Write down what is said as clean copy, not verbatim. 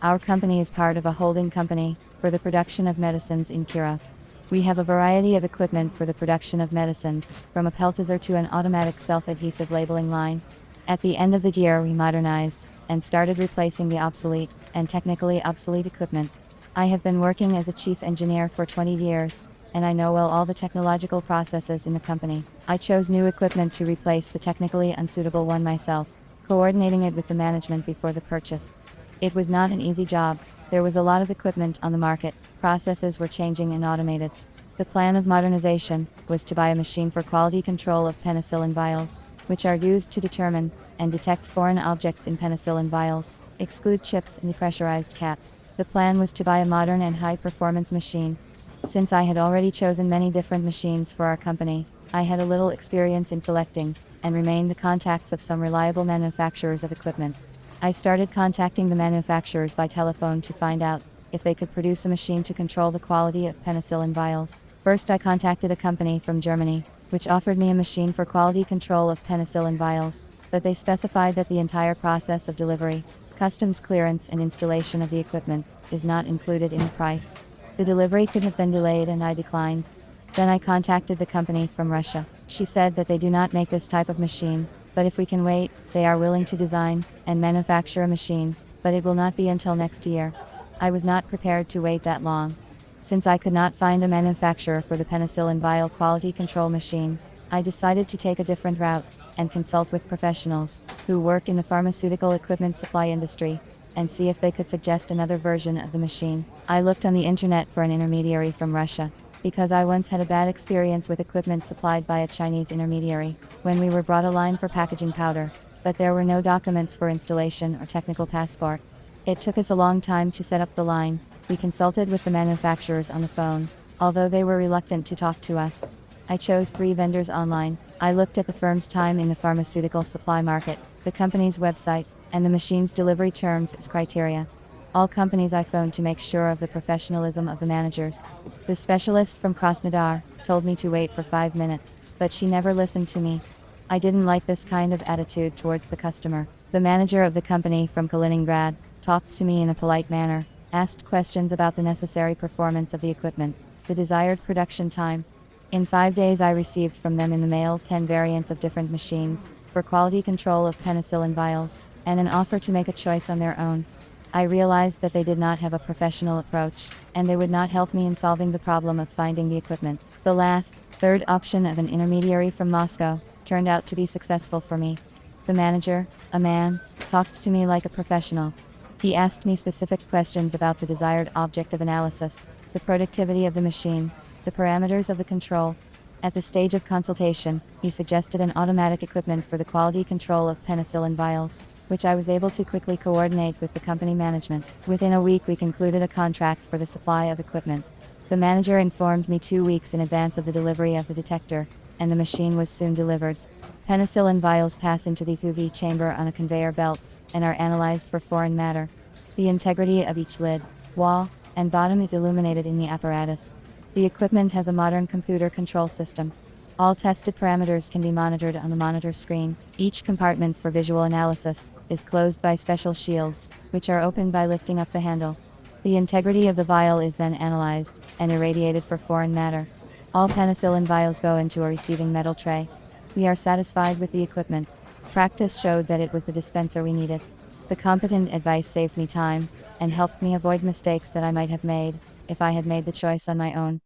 Our company is part of a holding company for the production of medicines in Kira. We have a variety of equipment for the production of medicines, from a peltizer to an automatic self-adhesive labeling line. At the end of the year we modernized and started replacing the obsolete and technically obsolete equipment. I have been working as a chief engineer for 20 years, and I know well all the technological processes in the company. I chose new equipment to replace the technically unsuitable one myself, coordinating it with the management before the purchase. It was not an easy job. There was a lot of equipment on the market, processes were changing and automated. The plan of modernization was to buy a machine for quality control of penicillin vials, which are used to determine and detect foreign objects in penicillin vials, exclude chips and depressurized caps. The plan was to buy a modern and high-performance machine. Since I had already chosen many different machines for our company, I had a little experience in selecting and remained the contacts of some reliable manufacturers of equipment. I started contacting the manufacturers by telephone to find out if they could produce a machine to control the quality of penicillin vials. First I contacted a company from Germany, which offered me a machine for quality control of penicillin vials, but they specified that the entire process of delivery, customs clearance and installation of the equipment is not included in the price. The delivery could have been delayed and I declined. Then I contacted the company from Russia. She said that they do not make this type of machine, but if we can wait, they are willing to design and manufacture a machine, but it will not be until next year. I was not prepared to wait that long. Since I could not find a manufacturer for the penicillin vial quality control machine, I decided to take a different route and consult with professionals who work in the pharmaceutical equipment supply industry and see if they could suggest another version of the machine. I looked on the internet for an intermediary from Russia, because I once had a bad experience with equipment supplied by a Chinese intermediary, when we were brought a line for packaging powder, but there were no documents for installation or technical passport. It took us a long time to set up the line. We consulted with the manufacturers on the phone, although they were reluctant to talk to us. I chose 3 vendors online. I looked at the firm's time in the pharmaceutical supply market, the company's website, and the machine's delivery terms as criteria. All companies I phoned to make sure of the professionalism of the managers. The specialist from Krasnodar told me to wait for 5 minutes, but she never listened to me. I didn't like this kind of attitude towards the customer. The manager of the company from Kaliningrad talked to me in a polite manner, asked questions about the necessary performance of the equipment, the desired production time. In 5 days I received from them in the mail 10 variants of different machines for quality control of penicillin vials, and an offer to make a choice on their own. I realized that they did not have a professional approach, and they would not help me in solving the problem of finding the equipment. The last, third option of an intermediary from Moscow turned out to be successful for me. The manager, a man, talked to me like a professional. He asked me specific questions about the desired object of analysis, the productivity of the machine, the parameters of the control. At the stage of consultation, he suggested an automatic equipment for the quality control of penicillin vials, which I was able to quickly coordinate with the company management. Within a week we concluded a contract for the supply of equipment. The manager informed me 2 weeks in advance of the delivery of the detector, and the machine was soon delivered. Penicillin vials pass into the UV chamber on a conveyor belt, and are analyzed for foreign matter. The integrity of each lid, wall, and bottom is illuminated in the apparatus. The equipment has a modern computer control system. All tested parameters can be monitored on the monitor screen. Each compartment for visual analysis is closed by special shields, which are opened by lifting up the handle. The integrity of the vial is then analyzed and irradiated for foreign matter. All penicillin vials go into a receiving metal tray. We are satisfied with the equipment. Practice showed that it was the dispenser we needed. The competent advice saved me time and helped me avoid mistakes that I might have made if I had made the choice on my own.